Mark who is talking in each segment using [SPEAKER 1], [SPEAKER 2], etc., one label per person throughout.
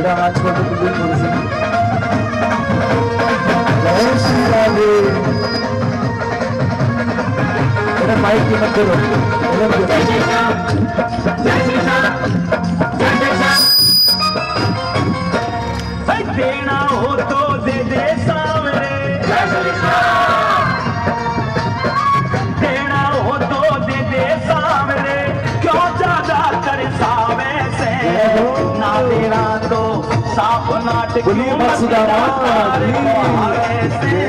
[SPEAKER 1] थोड़ा हाथ को तो बिल्कुल थोड़ी सी जय श्री राधे। मेरा माइक की मत करो।
[SPEAKER 2] देना हो तो दे दे सावरे, देना हो तो दे दे सावरे, क्यों ज्यादा तरसावे से, ना देना तो साफ नाट क्यों मस्तारे से।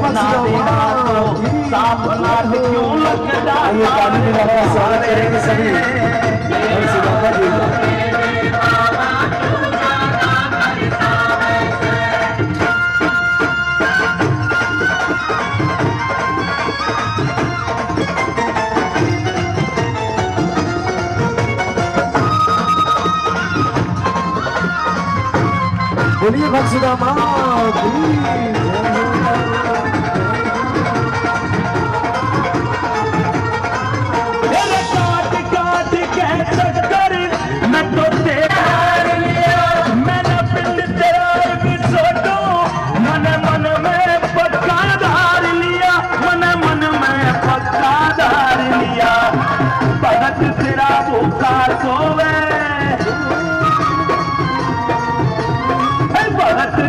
[SPEAKER 2] ना देना तो साफ नाट क्यों लगता है।
[SPEAKER 1] स्वागत करेंगे सभी बोलिए भक्सुदामा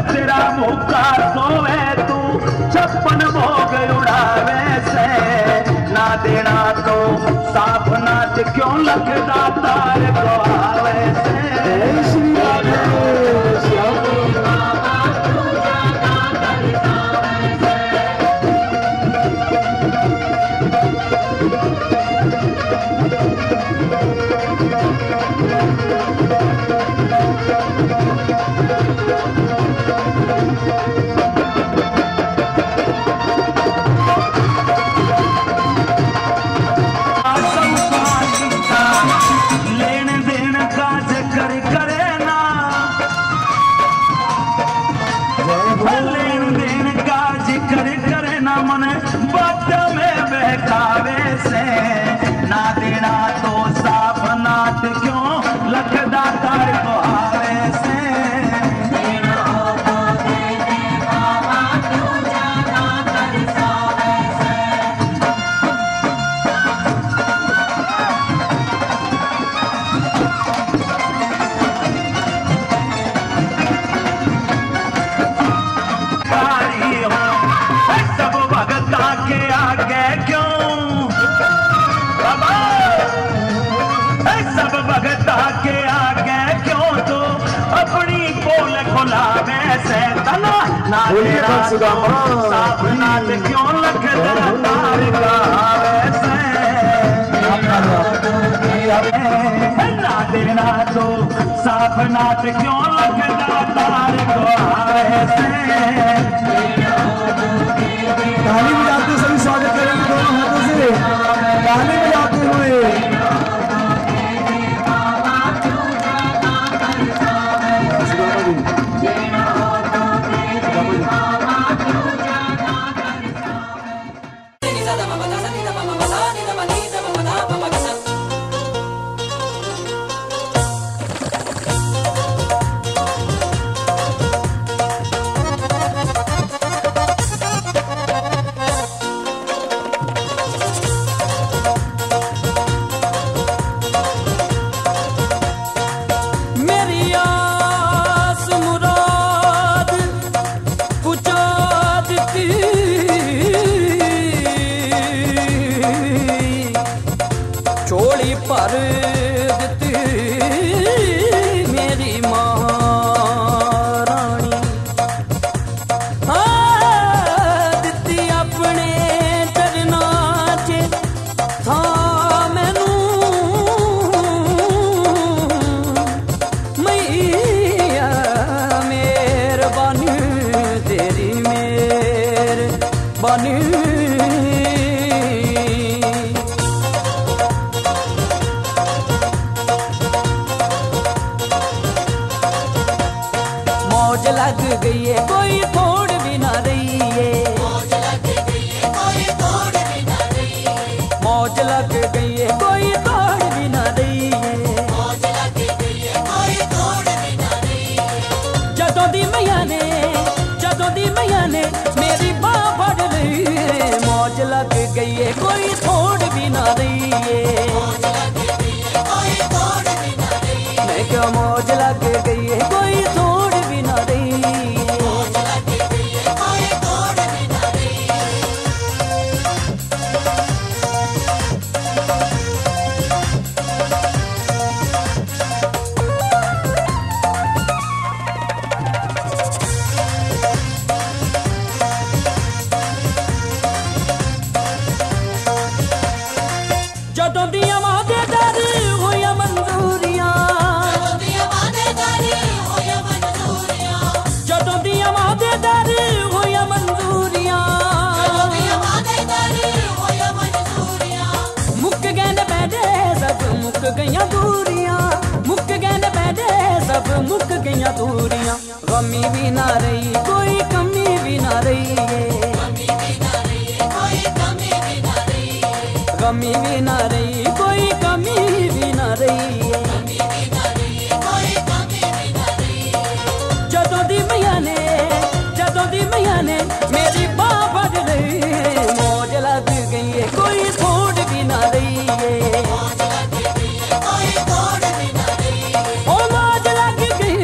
[SPEAKER 2] तेरा मुक्का सोवे तू छप्पन भोग उड़ावे से, ना देना तो साफ नाच क्यों लगता तार को आवे से।
[SPEAKER 1] श्री राधे ना देना तो साफ नाट क्यों लगदा तार को आवे से। सब भगता के आगे क्यों, सब भगता के आगे क्यों तो अपनी पोल खुलावे से। तना ना तेरा साफ नाट क्यों लगता तार का आवे से। ना देना तो साफ नाट क्यों लगता तार को आवे से। ताली बजाते सभी स्वागत करेंगे दोनों हाथों से, ताली बजाते हुए।
[SPEAKER 2] मौज लग गई है कोई थोड़ भी ना रही है,
[SPEAKER 3] मौज लग गई है कोई तोड़ भी ना रही है,
[SPEAKER 2] मौज लग गई है कोई तोड़ भी ना रही है,
[SPEAKER 3] मौज लग गई है कोई तोड़ भी ना रही है।
[SPEAKER 2] जदों दी मैया ने मेरी बाह फड़ लई है, मौज लग गई है कोई थोड़ भी ना रही है,
[SPEAKER 3] मौज लग गई है कोई तोड़ भी ना रही है,
[SPEAKER 2] मैं क्या मौज लग गई है कोई थोड़ भी ना रही है।
[SPEAKER 3] मौज लग गई है कोई तोड़ भी ना रही है।
[SPEAKER 2] जदों दियां वादेदार होया मंजूरियां,
[SPEAKER 3] दिया वादेदारी होया मंजूरियां,
[SPEAKER 2] जदों दियां वादेदार होया मंजूरियां,
[SPEAKER 3] दिया वादेदारी होया मंजूरियां,
[SPEAKER 2] मुक गए न बैठे सब मुक गईयां दूरियां, मुक गए न बैठे सब मुक गईयां दूरियां, गमी भी ना रही कोई कमी भी ना रही है,
[SPEAKER 3] कमी भी ना रही है कोई कमी भी ना रही है,
[SPEAKER 2] गमी भी ना रही कोई कमी भी ना रही है।
[SPEAKER 3] कमी भी ना रही है कोई कमी भी ना रही है।
[SPEAKER 2] जदों दी मैया ने मेरी बाह फड़ लई है, मौज लग गई है कोई थोड़ भी ना रही है,
[SPEAKER 3] मौज लग गई है कोई तोड़ भी ना रही है,
[SPEAKER 2] ओ मौज लग गई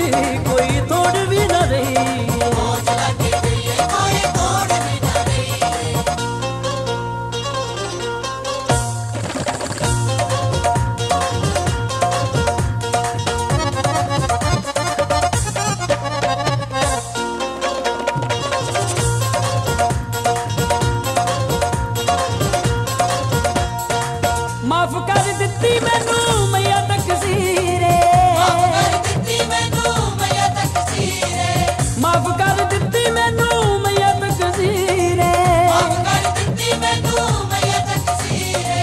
[SPEAKER 2] कोई थोड़ भी ना रही है।
[SPEAKER 3] मौज लग गई है कोई तोड़ भी ना रही है।
[SPEAKER 2] माफ कर दित्ती मैनू मैया तकसीरे,
[SPEAKER 3] कर दित्ती मैनू मैया तकसीरे,
[SPEAKER 2] माफ कर दित्ती मैनू मैया तकसीरे,
[SPEAKER 3] कर दित्ती मैनू मैया तकसीरे,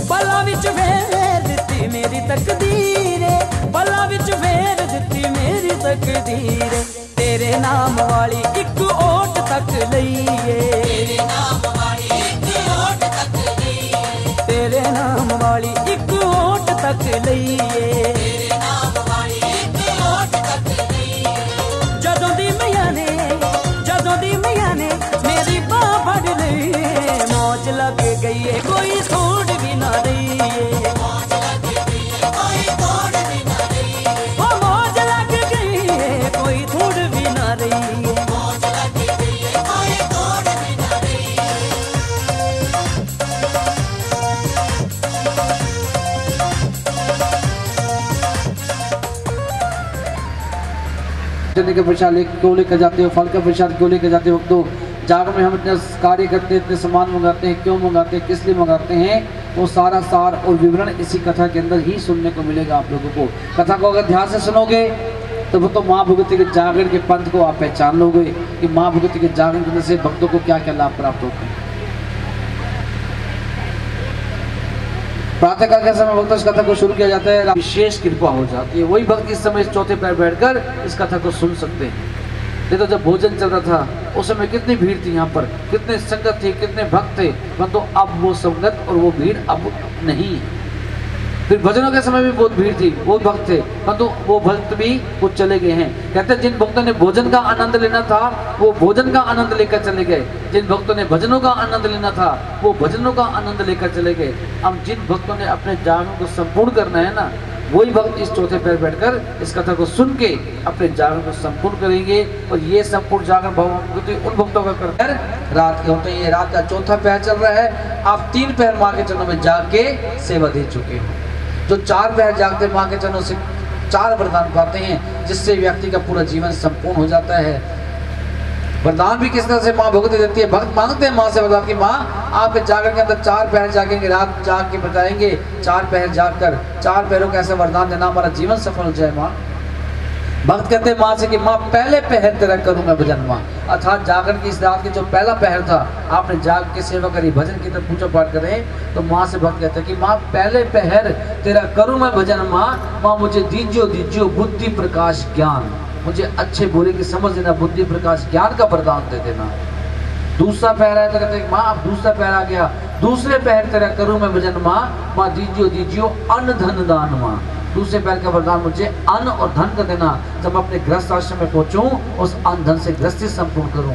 [SPEAKER 2] पला विच फेर दित्ती मेरी तकदीरे, पला विच फेर दित्ती मेरी तकदीरे, तेरे नाम वाली एक ओट तक लईए,
[SPEAKER 3] तेरे नाम वाली एक ओट तक लईए,
[SPEAKER 2] तेरे नाम वाली एक ओट तक लईए।
[SPEAKER 3] तेरे नाम वाली एक ओट तक लईए।
[SPEAKER 2] जदों दी मैया ने मेरी बाह फड़ लई है, मौज लग गई है कोई थोड़ भी ना रही है,
[SPEAKER 3] मौज लग गई है कोई तोड़ भी ना रही है,
[SPEAKER 2] ओ मौज लग गई है कोई थोड़ भी ना रही है।
[SPEAKER 3] मौज लग गई है कोई तोड़ भी ना रही है।
[SPEAKER 4] चने के प्रसाद क्यों लेकर जाते हो, फल का प्रसाद क्यों लेकर जाते हो। तो जागर में हम इतना कार्य करते हैं, इतने सामान मंगाते हैं, क्यों मंगाते हैं, किस लिए मंगाते हैं, वो सारा सार और विवरण इसी कथा के अंदर ही सुनने को मिलेगा आप लोगों को। कथा को अगर ध्यान से सुनोगे तो वो तो माँ भगवती के जागरण के पंथ को आप पहचान लोगे कि माँ भगवती के जागरण करने से भक्तों को क्या क्या लाभ प्राप्त होते हैं। प्रातःकाल के समय भक्तों इस कथा को शुरू किया जाता है, विशेष कृपा हो जाती है। वही भक्त इस समय चौथे पैर बैठकर इस कथा को सुन सकते हैं। नहीं तो जब भोजन चल रहा था उस समय कितनी भीड़ थी, यहाँ पर कितने संगत थे, कितने भक्त थे, परंतु अब वो संगत और वो भीड़ अब नहीं है। फिर भजनों के समय भी बहुत भीड़ थी, बहुत भक्त थे, परंतु वो भक्त भी वो चले गए हैं। कहते हैं जिन भक्तों ने भोजन का आनंद लेना था वो भोजन का आनंद लेकर चले गए, जिन भक्तों ने भजनों का आनंद लेना था वो भजनों का आनंद लेकर चले गए। अब जिन भक्तों ने अपने जागरण को संपूर्ण करना है ना, वही भक्त इस चौथे पैर बैठकर इस कथा को सुन के अपने जागरण को संपूर्ण करेंगे। और ये संपूर्ण जागरण भगवान उन भक्तों का करते हैं रात के होते हैं। ये रात का चौथा पैर चल रहा है, आप 3 पैर माँ के चरणों में जाग के सेवा दे चुके हो। जो 4 पैर जागते माँ के चरणों से 4 वरदान पाते हैं, जिससे व्यक्ति का पूरा जीवन संपूर्ण हो जाता है। वरदान भी किस तरह से माँ भगवती देती है, भक्त मांगते हैं माँ से वरदान की माँ आपके जागरण के अंदर 4 पैर जागेंगे, रात जाग के बताएंगे 4 पैर जागकर 4 पैरों का ऐसा वरदान देना हमारा जीवन सफल हो जाए माँ। भक्त कहते हैं माँ से कि माँ पहले पहर तेरा करूँ मैं भजन माँ, अर्थात जागरण की इस रात के जो पहला पहर था आपने जाग के सेवा करी, भजन की तरफ पूजा पाठ करें, तो माँ से भक्त कहते हैं कि माँ पहले पहर तेरा करूँ मैं भजन माँ, माँ मुझे दीजियो दीजियो बुद्धि प्रकाश ज्ञान। मुझे अच्छे बुरे की समझ देना, बुद्धि प्रकाश ज्ञान का वरदान दे देना। दूसरा पहर है तो कहते हैं माँ, अब दूसरा पहर आ गया, दूसरे पहर तेरा करूँ मैं भजन माँ, माँ दीजियो दीजियो अन्न धन दान माँ। दूसरे पहर का वरदान मुझे अन्न और धन का देना, जब मैं अपने गृहस्थ आश्रम में पहुंचूं उस अन्न धन से गृहस्थी संपूर्ण करूं।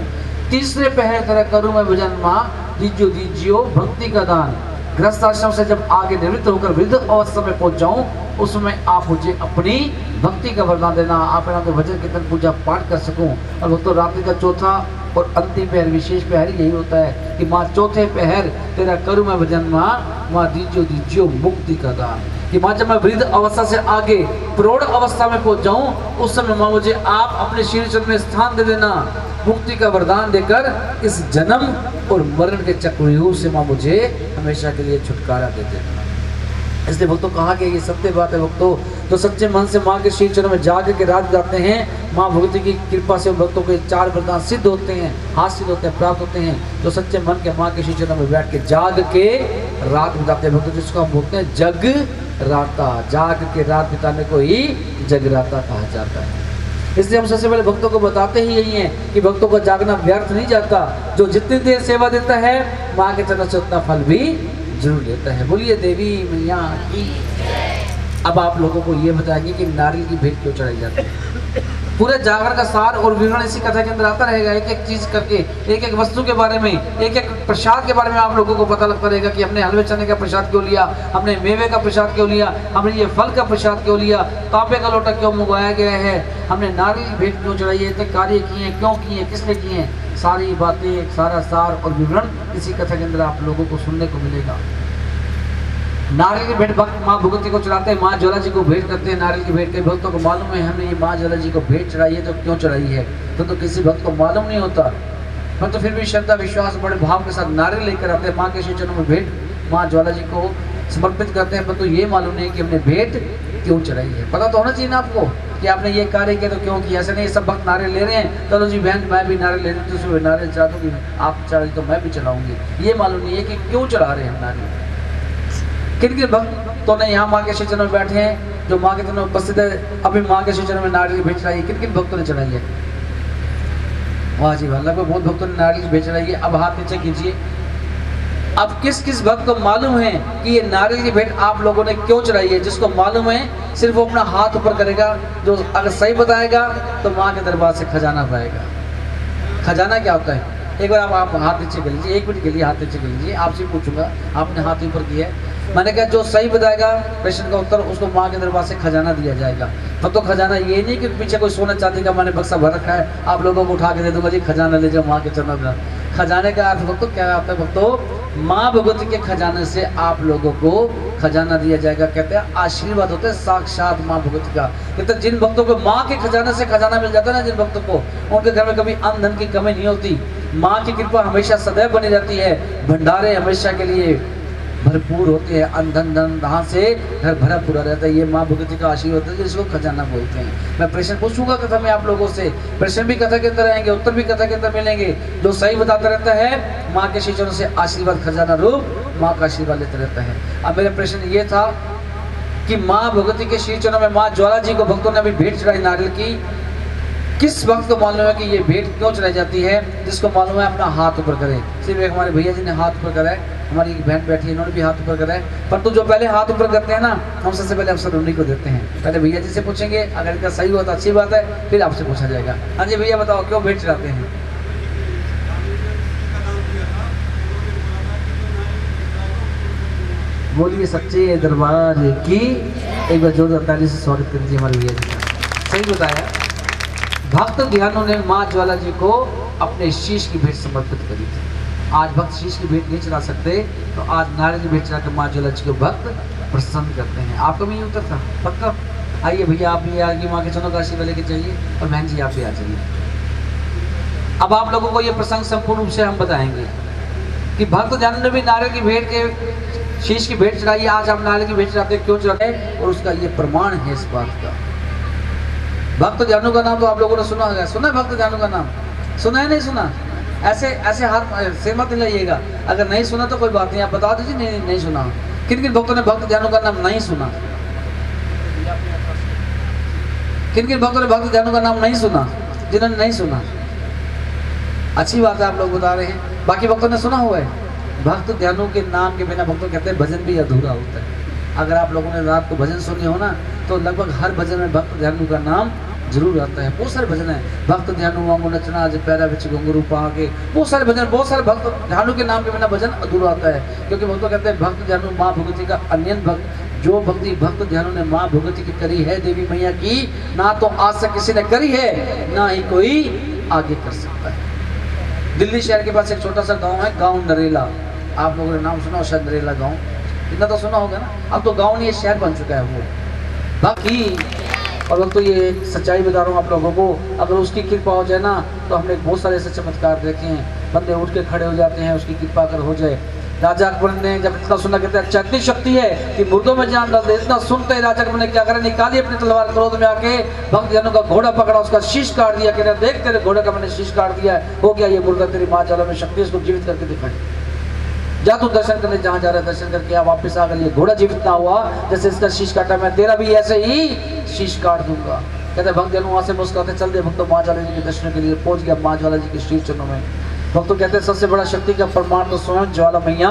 [SPEAKER 4] तीसरे पहर तेरा करूं मैं भजन माँ, दीजियो दीजियो भक्ति का दान। गृहस्थ आश्रम से जब आगे निवृत्त होकर वृद्ध अवस्था में पहुंच जाऊं, उसमें आप मुझे अपनी भक्ति का वरदान देना, आप यहाँ के भजन कीर्तन पूजा पाठ कर सकूं। और वो तो रात्रि का चौथा और अंतिम पहर, विशेष पहर यही होता है कि माँ चौथे पहर तेरा करूं मैं भजन माँ, माँ दीजियो दीजियो मुक्ति का दान। कि माँ जब मैं वृद्ध अवस्था से आगे प्रौढ़ अवस्था में पहुंच जाऊं, उस समय माँ मुझे आप अपने श्री चरण में स्थान दे देना, मुक्ति का वरदान देकर इस जन्म और मरण के चक्रव्यूह से माँ मुझे हमेशा के लिए छुटकारा दे देना। इसलिए भक्तों कहा कि ये सत्य बात है भक्तों, जो सच्चे मन से माँ के श्री चरणों में जाग के रात गाते हैं, माँ भगवती की कृपा से भक्तों के 4 वरदान सिद्ध होते हैं, हासिल होते हैं, प्राप्त होते हैं। जो सच्चे मन के माँ के श्री चरणों में बैठ के जाग के रात बिताते हैं भक्तों, जिसको हम बोलते हैं जगराता। जाग के रात बिताने को ही जगराता कहा जाता है। इसलिए हम सबसे पहले भक्तों को बताते ही यही है कि भक्तों का जागना व्यर्थ नहीं जाता। जो जितनी देर सेवा देता है माँ के चरण से उतना फल भी जरूर लेता है। बोलिए देवी मैया की। अब आप लोगों को ये बताएंगे कि नारियल की भेंट क्यों चढ़ाई जाती है। पूरे जागर का सार और विवरण इसी कथा के अंदर आता रहेगा, एक एक चीज करके, एक एक वस्तु के बारे में, एक एक प्रसाद के बारे में आप लोगों को पता लगता रहेगा कि हमने हलवे चने का प्रसाद क्यों लिया, हमने मेवे का प्रसाद क्यों लिया, हमने ये फल का प्रसाद क्यों लिया, तांबे का लोटा क्यों मंगवाया गया है, हमने नारियल की भेंट क्यों चढ़ाई है, इतने कार्य किए हैं, क्यों किए हैं, किसने किए हैं, सारी बातें, सारा सार और विवरण इसी कथा के अंदर आप लोगों को सुनने को मिलेगा। नारियल की भेंट भक्त माँ भगवती को चढ़ाते हैं, माँ ज्वाला जी को भेंट करते हैं। नारियल की भेंट के भक्तों को मालूम है हमने ये माँ ज्वाला जी को भेंट चढ़ाई है, तो क्यों चढ़ाई है तो किसी भक्त को मालूम नहीं होता। हम तो फिर भी श्रद्धा विश्वास बड़े भाव के साथ नारियल लेकर आते हैं, माँ के श्री चरणों में भेंट माँ ज्वाला जी को समर्पित करते हैं, परंतु ये मालूम नहीं कि हमने भेंट क्यों चढ़ाई है। पता तो होना चाहिए ना आपको कि आपने ये कार्य किया तो क्यों किया। ऐसे नहीं सब भक्त नारियल ले रहे हैं, चलो जी बहन मैं भी नारियल ले रही हूँ, तो नारियल चढ़ा दूंगी, आप चढ़ाई तो मैं भी चढ़ाऊंगी। ये मालूम नहीं है कि क्यों चढ़ा रहे हैं नारियल। किन किन भक्त तो ने यहाँ माँ के श्री चरणों में बैठे हैं, जो माँ के चरणों में उपस्थित है, अभी माँ के श्री चरणों में नारियल की भेंट चढ़ाई है। किन किन भक्तों ने चढ़ाई है? वाह जी वाह, लगभग बहुत भक्तों ने नारियल की भेंट चढ़ाई है। अब हाथ नीचे कीजिए। अब किस किस भक्त को मालूम है कि ये नारियल की भेंट आप लोगों ने क्यों चढ़ाई है? जिसको मालूम है सिर्फ वो अपना हाथ ऊपर करेगा, जो अगर सही बताएगा तो माँ के दरबार से खजाना पाएगा। खजाना क्या होता है? एक बार आप हाथ नीचे कर लीजिए, 1 मिनट के लिए हाथ नीचे कर लीजिए। आपसे पूछूंगा, आपने हाथ ऊपर किया है, मैंने कहा जो सही बताएगा प्रश्न का उत्तर उसको माँ के दरबार से खजाना दिया जाएगा। तो खजाना ये नहीं कि पीछे कोई सोना चांदी का मैंने बक्सा भर रखा है, आप लोगों को उठा के दे दूंगा जी खजाना ले जाओ माँ के चरणों में। खजाने का अर्थ भक्तों क्या आता है? भक्तों माँ भगवती के खजाने से आप लोगों को खजाना दिया जाएगा। कहते हैं आशीर्वाद होते हैं साक्षात माँ भगवती का। कहते हैं जिन भक्तों को माँ के खजाने से खजाना मिल जाता है ना, जिन भक्तों को, उनके घर में कभी अन्न धन की कमी नहीं होती। माँ की कृपा हमेशा सदैव बनी रहती है, भंडारे हमेशा के लिए भरपूर होते हैं, अन्न धन यहाँ से घर भरा पूरा रहता है। ये माँ भगवती का आशीर्वाद है जिसको खजाना बोलते हैं। मैं प्रश्न पूछूंगा कथा में आप लोगों से, प्रश्न भी कथा के अंदर आएंगे, उत्तर भी कथा के अंदर मिलेंगे। जो सही बताता रहता है माँ के श्री चरणों से आशीर्वाद खजाना रूप माँ का आशीर्वाद लेता रहता है। अब मेरा प्रश्न ये था कि माँ भगवती के श्री चरणों में माँ ज्वाला जी को भक्तों ने अभी भेंट चढ़ाई नारियल की। किस भक्त को मालूम है कि ये भेंट क्यों चढ़ाई जाती है? जिसको मालूम है अपना हाथ ऊपर करे। सिर्फ एक हमारे भैया जी ने हाथ ऊपर करा है, हमारी एक बहन बैठी है इन्होंने भी हाथ ऊपर करा है, परंतु जो पहले हाथ ऊपर करते हैं ना, हम सबसे पहले अवसर उन्हीं को देते हैं। पहले भैया जी से पूछेंगे, अगर इनका सही हुआ तो अच्छी बात है, फिर आपसे पूछा जाएगा। हाँ जी भैया बताओ क्यों भेंट चढ़ाते हैं? बोलिए सच्चे दरबार की। एक बार जोरदार ताली से स्वागत कर दीजिए हमारे भैया जी का। सही बताया। भक्त ध्यानों ने माँ ज्वाला जी को अपने शीश की भेंट समर्पित करी थी। आज भक्त शीश की भेंट नहीं चढ़ा सकते, तो आज नारियल की भेंट चढ़ा कर माँ ज्वाला जी को भक्त प्रसन्न करते हैं। आपको भी उत्तर था पक्का? आइए भैया आप भी आगे माँ के चरणों का आशीर्वाद लेके चाहिए, और बहन जी आप भी आ जाइए। अब आप लोगों को ये प्रसंग संपूर्ण रूप से हम बताएंगे कि भक्त ध्यानों ने भी नारियल की भेंट के शीश की भेंट चढ़ाई। आज हम नारियल की भेंट चढ़ाते क्यों चढ़ाते हैं, और उसका ये प्रमाण है इस बात का। भक्त जानू का नाम तो आप लोगों ने सुना होगा, सुना है भक्त जानू का नाम? सुना है नहीं सुना? ऐसे ऐसे हाथ से मत हिलाइएगा, अगर नहीं सुना तो कोई बात नहीं, आप बता दीजिए नहीं सुना। किन किन भक्तों ने भक्त जानू का नाम नहीं सुना? किन किन भक्तों ने भक्त ध्यानु का नाम नहीं सुना? जिन्होंने नहीं सुना, अच्छी बात है, आप लोग बता रहे हैं। बाकी भक्तों ने सुना हुआ है। भक्त ध्यानु के नाम के बिना भक्तों कहते हैं भजन भी अधूरा होता है। अगर आप लोगों ने रात को भजन सुने हो ना, तो लगभग हर भजन में भक्त ध्यानु का नाम जरूर आता है। बहुत सारे भजन है, भक्त ध्यानु वांगो नचना आज पैरा बिच घुंघरू पाके, बहुत सारे भजन, बहुत सारे भक्त ध्यानु के नाम के बिना भजन अधूरा आता है। क्योंकि भक्तों कहते हैं भक्त ध्यानु माँ भगवती का अन्य भक्त, जो भक्ति भक्त ध्यानु ने माँ भगवती की करी है देवी मैया की, ना तो आज तक किसी ने करी है, ना ही कोई आगे कर सकता है। दिल्ली शहर के पास एक छोटा सा गांव है, गांव नरेला। आप लोगों ने नाम सुना हो शायद, नरेला गांव, इतना तो सुना होगा ना। अब तो गांव नहीं, शहर बन चुका है वो। बाकी और वक्त तो ये सच्चाई बता रहा हूँ आप लोगों को, अगर उसकी कृपा हो जाए ना, तो हमने बहुत सारे ऐसे चमत्कार देखे हैं। बंदे उठ के खड़े हो जाते हैं, उसकी कृपा अगर हो जाए। राजा अकबर ने जब इतना सुना, कहते हैं अच्छा इतनी शक्ति है कि मुर्दों में जान डाल दे। इतना सुनते ही राजा अकबर ने क्या करा, निकाली अपनी तलवार, क्रोध में आके भक्त जनों का घोड़ा पकड़ा, उसका शीश काट दिया। कह रहे देख तेरे घोड़े का मैंने शीश काट दिया, हो गया ये मुर्दा तेरी माँ ज्वाला में शक्ति, इसको जीवित करके दिखाई। जा तू दर्शन करने जहाँ जा रहा है, दर्शन करके आ, वापस आ गए। ये घोड़ा जीवित ना हुआ, जैसे इसका शीश काटा, मैं तेरा भी ऐसे ही शीश काट दूंगा। कहते भक्त जनों वहाँ से मुस्कुराते चल दे भक्तों माँ ज्वाला जी के दर्शन के लिए पहुंच गया माँ ज्वाला जी के श्री चरणों में। भक्तों कहते हैं सबसे बड़ा शक्ति का प्रमाण तो स्वयं ज्वाला मैया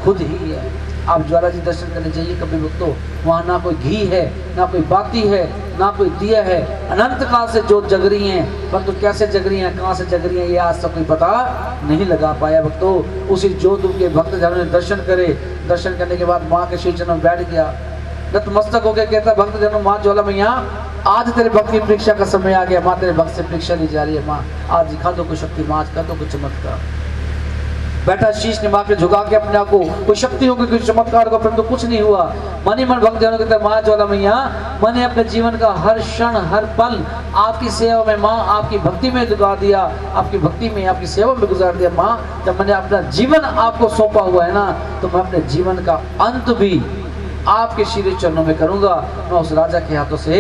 [SPEAKER 4] खुद ही है। आप ज्वाला जी दर्शन करने जाइए कभी भक्तों, वहाँ ना कोई घी है, ना कोई बाती है, ना कोई दिया है, अनंत काल से जोत जग रही हैं। भक्तों कैसे जग रही हैं, कहाँ से जग रही हैं, ये आज तक कोई पता नहीं लगा पाया। भक्तों उसी जोत के भक्त जनों ने दर्शन करे, दर्शन करने के बाद माँ के श्री चरणों में बैठ गया, नतमस्तक होकर कहता भक्त जनों माँ ज्वाला मैया आज तेरे भक्त की परीक्षा का समय आ गया। माँ तेरे भक्त से परीक्षा ली जा रही है, माँ आज दिखा दो कुछ शक्ति, माँ आज कर दो कुछ चमत्कार। बैठा शीश निभा के झुका के अपने आप को, कोई शक्ति होगी कोई चमत्कार होगा, परंतु कुछ नहीं हुआ। मन ही मन भक्त जनों कहते हैं माँ ज्वाला मैया मैंने अपने जीवन का हर क्षण हर पल आपकी सेवा में, माँ आपकी भक्ति में गुजार दिया, आपकी भक्ति में आपकी सेवा में गुजार दिया। माँ जब मैंने अपना जीवन आपको सौंपा हुआ है ना, तो मैं अपने जीवन का अंत भी आपके श्री चरणों में करूंगा, मैं उस राजा के हाथों से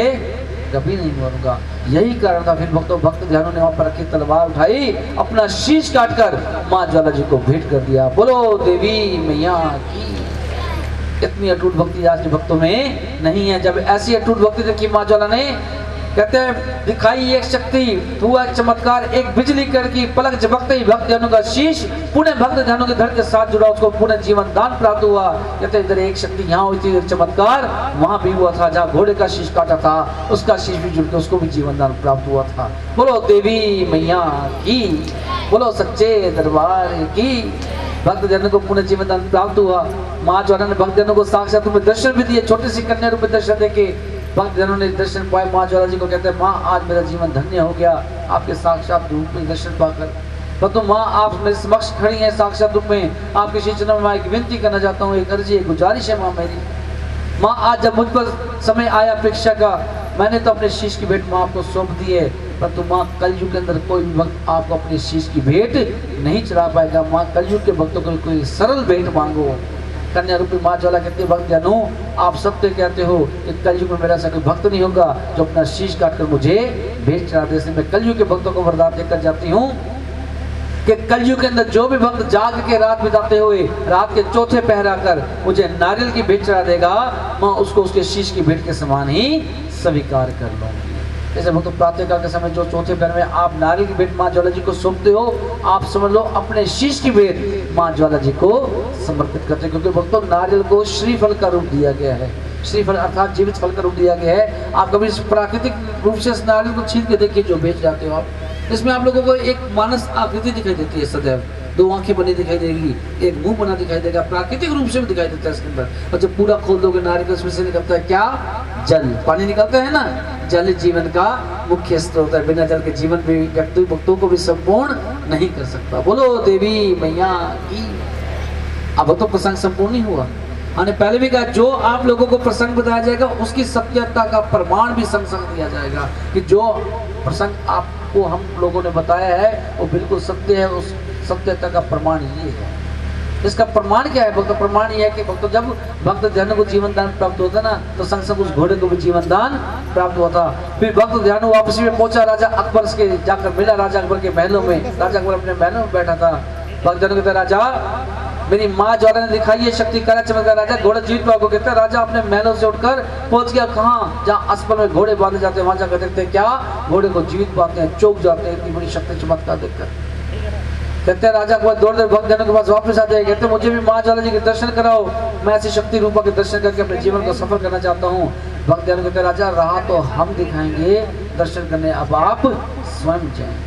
[SPEAKER 4] कभी नहीं मरूंगा। यही कारण था। फिर भक्त ध्यानों ने वहां पर रखी तलवार उठाई, अपना शीश काटकर माँ ज्वाला जी को भेंट कर दिया। बोलो देवी मैया की। इतनी अटूट भक्ति आज के भक्तों में नहीं है। जब ऐसी अटूट भक्ति देखी माँ ज्वाला ने, कहते हैं दिखाई एक शक्ति, हुआ चमत्कार, एक बिजली कर की पलक झपकते ही भक्त जनों का शीश पुणे भक्त जनों के धड़ के साथ जुड़ा, उसको पुणे जीवन दान प्राप्त हुआ। कहते हैं इधर एक शक्ति यहाँ हुई थी, एक चमत्कार वहां भी हुआ था, जहाँ घोड़े का शीश काटा था उसका शीश भी जुड़ के उसको भी जीवन दान प्राप्त हुआ था। बोलो देवी मैया की, बोलो सच्चे दरबार की। भक्त जनों को पुणे जीवन दान प्राप्त हुआ। माँ ज्वाला ने भक्त जनों को साक्षात रूप में दर्शन भी दिए, छोटी सी कन्या रूप में दर्शन देके भक्त जनों ने दर्शन पाए। माँ ज्वाला जी को कहते हैं माँ आज मेरा जीवन धन्य हो गया आपके साक्षात रूप में दर्शन पाकर। परंतु माँ आप मेरे समक्ष खड़ी हैं साक्षात रूप में, आपके श्री चरणों में एक विनती करना चाहता हूँ, एक अर्जी एक गुजारिश है माँ मेरी। माँ आज जब मुझ पर समय आया परीक्षा का, मैंने तो अपने शीश की भेंट माँ आपको सौंप दी है, परंतु माँ कलयुग के अंदर कोई भी भक्त आपको अपने शीश की भेंट नहीं चढ़ा पाएगा। माँ कलयुग के भक्तों को कोई सरल भेंट मांगो। कन्या रूपी माँ ज्वाला कहती है भक्त जनों आप सब तो कहते हो कि कलयुग में मेरा ऐसा कोई भक्त नहीं होगा जो अपना शीश काटकर मुझे भेंट चढ़ा दे। इसलिए मैं कलयुग के भक्तों को वरदान देकर जाती हूँ कि कलयुग के अंदर जो भी भक्त जाग के रात बिताते हुए रात के चौथे पहर आकर मुझे नारियल की भेंट चढ़ा देगा, मैं उसको उसके शीश की भेंट के समान ही स्वीकार कर लूंगी। जैसे भक्त प्रातःकाल के समय जो चौथे पहर में आप नारियल की भेंट माँ ज्वाला जी को सौंपते हो, आप समझ लो अपने शीश की भेंट माँ ज्वाला जी को समर्पित करते हैं। क्योंकि भक्तों नारियल को श्रीफल का रूप दिया गया है, श्रीफल अर्थात जीवित फल का रूप दिया गया है। आप कभी प्राकृतिक रूप से इस नारियल को छीन के देखिए जो बेच जाते हो आप, इसमें आप लोगों को एक मानस आकृति दिखाई देती है सदैव, दो आंखें बनी दिखाई देगी, एक मुंह बना दिखाई देगा, प्राकृतिक रूप से भी दिखाई देता है इसके अंदर। और जब पूरा खोल दोगे नारियल उसमें से निकलता है क्या, जल, पानी निकलता है ना। जल जीवन का मुख्य स्रोत है, बिना जल के जीवन भी व्यक्ति भक्तों को भी संपूर्ण नहीं कर सकता। बोलो देवी मैया की। अब तो प्रसंग संपूर्ण नहीं हुआ, हमने पहले भी कहा जो आप लोगों को प्रसंग बताया जाएगा उसकी सत्यता का प्रमाण भी संग संग दिया जाएगा कि जो प्रसंग आपको हम लोगों ने बताया है वो बिल्कुल सत्य है। उस सत्यता का प्रमाण ये है। इसका प्रमाण क्या है भक्त? प्रमाण ये है कि भक्त जब भक्त ध्यान को जीवन दान प्राप्त होता ना, तो संग संग उस घोड़े को भी जीवन दान प्राप्त होता। फिर भक्त ध्यान वापसी में पहुंचा, राजा अकबर के जाकर मिला, राजा अकबर के महलों में। राजा अकबर अपने महलों में बैठा था। भक्त ध्यान कहता राजा मेरी माँ ज्वाला ने दिखाई है शक्ति करा चमत्कार राजा घोड़ा जीत पाओ कहते हैं। राजा अपने महलों से उठकर पहुंच गया कहाँ, जहाँ अस्पताल में घोड़े बांधे जाते हैं, वहां जाकर देखते हैं क्या घोड़े को जीवित पाते हैं, चौक जाते हैं इतनी बड़ी शक्ति चमत्कार देखकर। कहते हैं राजा को दौड़ भक्त जनों के पास वापस आते हैं, कहते हैं मुझे भी माँ ज्वाला जी के दर्शन कराओ, मैं ऐसी शक्ति रूपा के दर्शन करके अपने जीवन को सफल करना चाहता हूँ। भक्त जनों कहते हैं राजा राह तो हम दिखाएंगे, दर्शन करने अब आप स्वयं जाएं।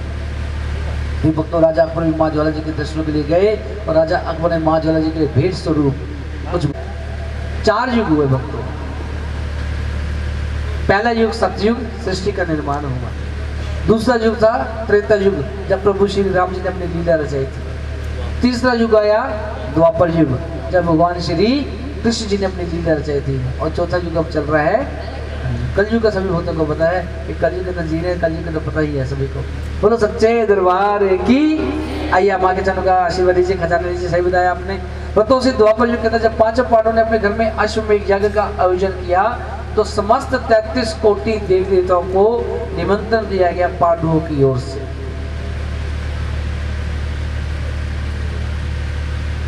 [SPEAKER 4] भक्तों राजा अकबर भी माँ ज्वाला जी के दर्शनों के लिए गए और राजा अकबर ने माँ ज्वाला जी के भेंट स्वरूप कुछ 4 युग हुए भक्तों। पहला युग सतयुग, सृष्टि का निर्माण हुआ। दूसरा युग था त्रेता युग, जब प्रभु श्री राम जी ने अपनी लीला रचाई थी। तीसरा युग आया द्वापर युग, जब भगवान श्री कृष्ण जी ने अपनी लीला रचाई थी। और चौथा युग अब चल रहा है कलयुग का। सभी भक्तों को पता है कि कलयुग के जी रहे, कलयुग का तो पता ही है सभी को। बोलो सच्चे दरबार की। आइए माँ के चरणों का आशीर्वाद लीजिए, खजाना लीजिए। सही बताया आपने। भक्तों से द्वापर युग के अंदर जब 5 पांडवों ने अपने घर में अश्वमेध यज्ञ का आयोजन किया तो समस्त 33 कोटि देवी देवताओं को निमंत्रण दिया गया पांडवों की ओर से।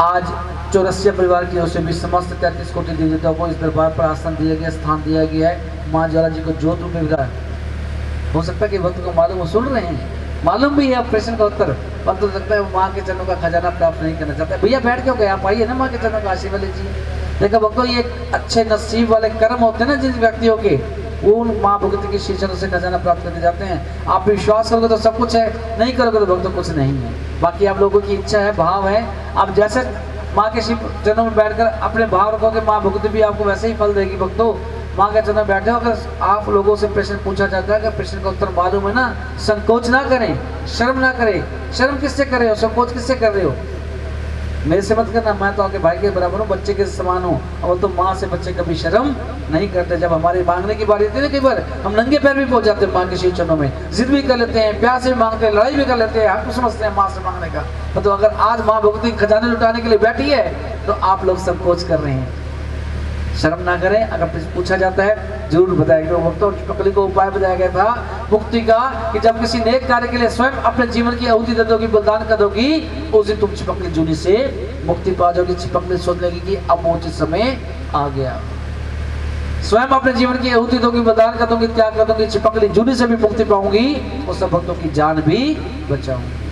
[SPEAKER 4] आज चौरसिया परिवार की ओर से भी समस्त 33 कोटि देवी देवताओं को इस दरबार पर आसन दिया गया, स्थान दिया गया है। माँ ज्वाला जी को जोत रूप में मिला है। हो सकता है कि भक्त को मालूम हो, सुन रहे हैं, मालूम भी है प्रश्न का उत्तर, पर तो लगता है वो माँ के चरणों का खजाना प्राप्त नहीं करना चाहता। भैया बैठ क्यों गए आप, आइए ना माँ के चरणों का आशीर्वाद लीजिए। देखो भक्तों ये अच्छे नसीब वाले कर्म होते हैं ना जिन व्यक्तियों के, वो उन माँ भगवती के श्री चरणों से खजाना प्राप्त करने जाते हैं। आप विश्वास करोगे तो सब कुछ है, नहीं करोगे तो भक्तों कुछ नहीं है। बाकी आप लोगों की इच्छा है, भाव है। आप जैसे माँ के शिव चरणों में बैठकर अपने भाव रखोगे, माँ भगवती भी आपको वैसे ही फल देगी। भक्तों माँ के चरणों में बैठे हो, अगर आप लोगों से प्रश्न पूछा जाता है, अगर प्रश्न का उत्तर मालूम है ना, संकोच ना करें, शर्म ना करें। शर्म किससे कर रहे हो, संकोच किससे कर रहे हो? मेरे से मत करना, मैं तो आपके भाई के बराबर हूँ, बच्चे के समान हूँ। और तो माँ से बच्चे कभी शर्म नहीं करते। जब हमारे मांगने की बारी आती है ना, कई बार हम नंगे पैर भी पहुंच जाते हैं माँ के श्री चरणों में, जिद भी कर लेते हैं, प्यार से भी मांगते हैं, लड़ाई भी कर लेते हैं, आपको समझते हैं माँ से मांगने का। तो अगर आज माँ भगवती खजाने लुटाने के लिए बैठी है तो आप लोग संकोच कर रहे हैं। शर्म ना करें, अगर पूछा जाता है जरूर बताएगा। भक्तों चिपकली को उपाय बताया गया था मुक्ति का कि जब किसी नेक कार्य के लिए स्वयं अपने जीवन की आहुति दे दोगी, बलिदान कर दोगी, उस दिन तुम चिपकली जूनी से मुक्ति पा जाओगी। चिपकली सोच लेगी कि अब उचित समय आ गया। स्वयं अपने जीवन की आहुति दोगी, बलिदान कर दोगी, त्याग कर दोगी, चिपकली जूनी से भी मुक्ति पाऊंगी और सब भक्तों की जान भी बचाऊंगी।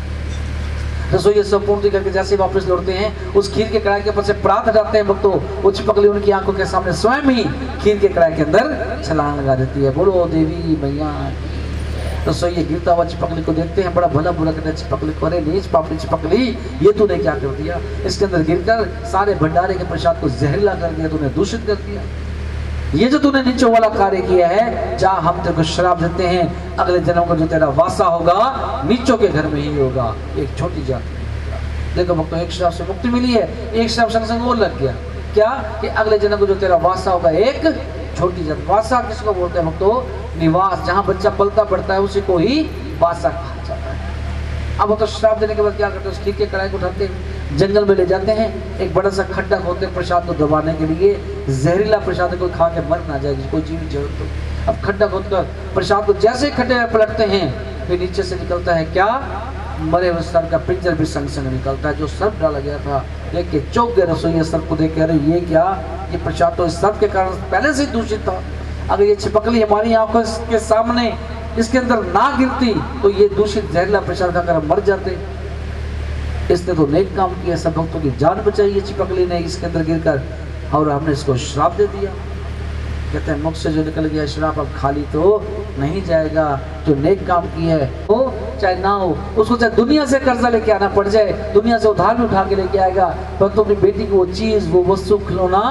[SPEAKER 4] रसोई सब पूर्ति करके जैसे वापस लौटते हैं, उस खीर के कढ़ाई के ऊपर से प्रात हटाते हैं भक्तों, वो चिपकली उनकी आंखों के सामने स्वयं ही खीर के कढ़ाई के अंदर छलांग लगा देती है। बोलो देवी मैया। रसोई गिरता हुआ चिपकली को देखते हैं, बड़ा भला बुरा कहते हैं चिपकली को, अरे नीच पापड़ी चिपकली, ये तूने क्या कर दिया? इसके अंदर गिरकर सारे भंडारे के प्रसाद को जहरीला कर दिया, तूने दूषित कर दिया। ये जो तूने नीचों वाला कार्य किया है, जा हम तेरे को श्राप देते हैं, अगले जन्म का जो तेरा वासा होगा नीचों के घर में ही होगा, एक छोटी जाति। देखो भक्तों, एक श्राप से मुक्ति मिली है, एक श्राप संग संग और लग गया। क्या कि अगले जन्म को जो तेरा वासा होगा एक छोटी जाति। वासा किसको बोलते हैं भक्तों? निवास, जहाँ बच्चा पलता बढ़ता है उसी को ही वासा कहा जाता है। अब तो श्राप देने के बाद क्या करते हैं, उस खीर के कढ़ाई को उठाते हैं, जंगल में ले जाते हैं, एक बड़ा सा खड्डा खोदते हैं प्रसाद को दबाने के लिए, जहरीला प्रसाद को खा के मर ना जाए, कोई जीवित जरूरत हो। अब खड्डा खोदकर प्रसाद को जैसे ही खड्डे में पलटते हैं, फिर नीचे से निकलता है क्या? मरे हुए सर्प का पिंजर भी संग संग निकलता है, जो सर्प डाला गया था। देख के चौंक गए रसोइया सर्प को देख के, अरे ये क्या? ये प्रसाद तो इस सर्प के कारण पहले से दूषित था। अगर ये चिपकली हमारी आंखों के सामने इसके अंदर ना गिरती तो ये दूषित जहरीला प्रसाद खाकर मर जाते। इसने तो नेक काम किया, सब भक्तों की जान बचाई है चिपकली ने इसके अंदर गिरकर, और हमने इसको श्राप दे दिया। कहते हैं मुख से जो निकल गया श्राप अब खाली तो नहीं जाएगा। जो नेक काम किया है हो चाहे ना हो, उसको चाहे दुनिया से कर्जा लेके आना पड़ जाए, दुनिया से उधार भी उठा के लेके आएगा, परंतु अपनी बेटी को वो चीज, वो वस्तु, खिलौना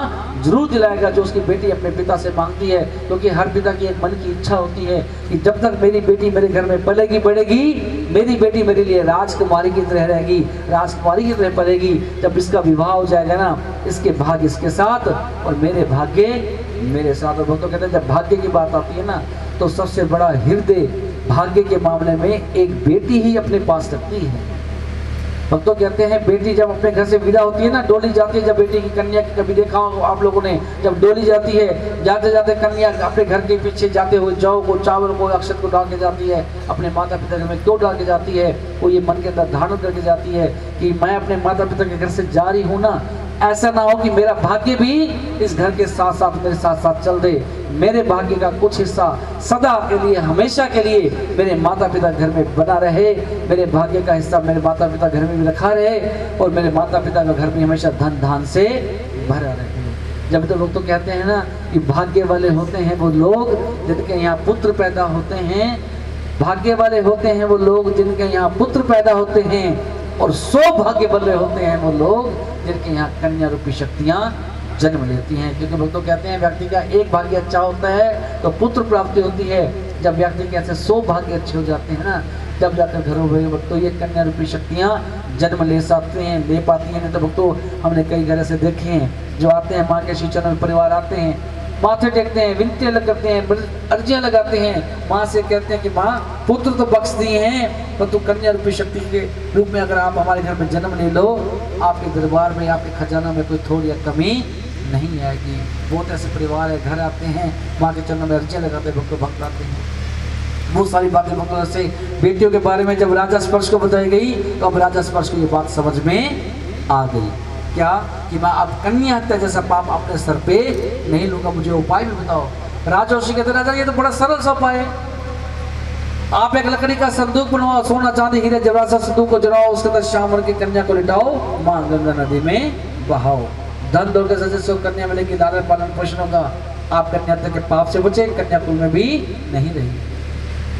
[SPEAKER 4] जरूर दिलाएगा जो उसकी बेटी अपने पिता से मांगती है। क्योंकि हर पिता की एक मन की इच्छा होती है कि जब तक मेरी बेटी मेरे घर में पलेगी बढ़ेगी, मेरी बेटी मेरे लिए राजकुमारी की तरह रहेगी, राजकुमारी की तरह पलेगी। जब इसका विवाह हो जाएगा ना, इसके भाग्य इसके साथ और मेरे भाग्य मेरे साथ। और भक्तों कहते हैं जब भाग्य की बात आती है ना, तो सबसे बड़ा हृदय भाग्य के मामले में एक बेटी ही अपने पास रखती है। भक्तों कहते हैं बेटी जब अपने घर से विदा होती है ना, डोली जाती है, जब बेटी की कन्या की कभी देखा हो आप लोगों ने, जब डोली जाती है, जाते जाते कन्या अपने घर के पीछे जाते हुए जौ को, चावल को, अक्षत को डाल के जाती है, अपने माता पिता के घर में क्यों डाल के जाती है? वो ये मन के अंदर धारण करके जाती है कि मैं अपने माता पिता के घर से जा रही हूँ ना, ऐसा ना हो कि मेरा भाग्य भी इस घर के साथ साथ मेरे साथ साथ चल दे, मेरे भाग्य का कुछ हिस्सा सदा के लिए, हमेशा के लिए मेरे माता पिता घर में बना रहे, मेरे भाग्य का हिस्सा मेरे माता पिता घर में भी रखा रहे, और मेरे माता पिता का घर भी हमेशा धन धान से भरा रहे। जब तो लोग तो कहते हैं ना कि भाग्य वाले होते हैं वो लोग जिनके यहाँ पुत्र पैदा होते हैं, भाग्य वाले होते हैं वो लोग जिनके यहाँ पुत्र पैदा होते हैं, और सौभाग्य वाले होते हैं वो लोग जिनके यहाँ कन्या रूपी शक्तियाँ जन्म लेती हैं। क्योंकि लोग तो कहते हैं व्यक्ति का एक भाग्य अच्छा होता है तो पुत्र प्राप्ति होती है, जब व्यक्ति के ऐसे सौभाग्य अच्छे हो जाते हैं ना, जब जाकर घरों में तो ये कन्या रूपी शक्तियाँ जन्म ले सकते हैं, ले पाती हैं। नहीं तो भक्तों हमने कई घर ऐसे देखे हैं जो आते हैं माँ के श्री चरण में, परिवार आते हैं, माथे टेकते हैं, विनतियाँ करते हैं, अर्जियाँ लगाते हैं, माँ से कहते हैं कि माँ पुत्र तो बख्श दिए हैं परंतु कन्या रूपी शक्ति के रूप में अगर आप हमारे घर में जन्म ले लो, आपके दरबार में, आपके खजाना में कोई थोड़ी या कमी नहीं आएगी। बहुत ऐसे परिवार है, घर आते हैं, माँ के चरणों में अर्जियाँ लगाते हैं, भक्त आते हैं। बहुत सारी बातें भक्तों से बेटियों के बारे में जब राजा स्पर्श को बताई गई तो अब राजा स्पर्श को ये बात समझ में आ गई, क्या कि मैं अब कन्या हत्या जैसा पाप अपने सर पे नहीं लूंगा, मुझे उपाय भी बताओ। राजवंशी कहते राजा ये तो बड़ा सरल सा उपाय है, आप एक लकड़ी का संदूक बनवाओ, सोना चांदी हीरे जवाहरात सा संदूक को जलाओ, उसके अंदर श्यामवर की कन्या को लिटाओ, माँ गंगा नदी में बहाओ, धन दौलत के सदस्य कन्या मिलेगी, लालन पालन पोषण होगा, आप कन्या हत्या के पाप से बचे, कन्या कुल में भी नहीं रही।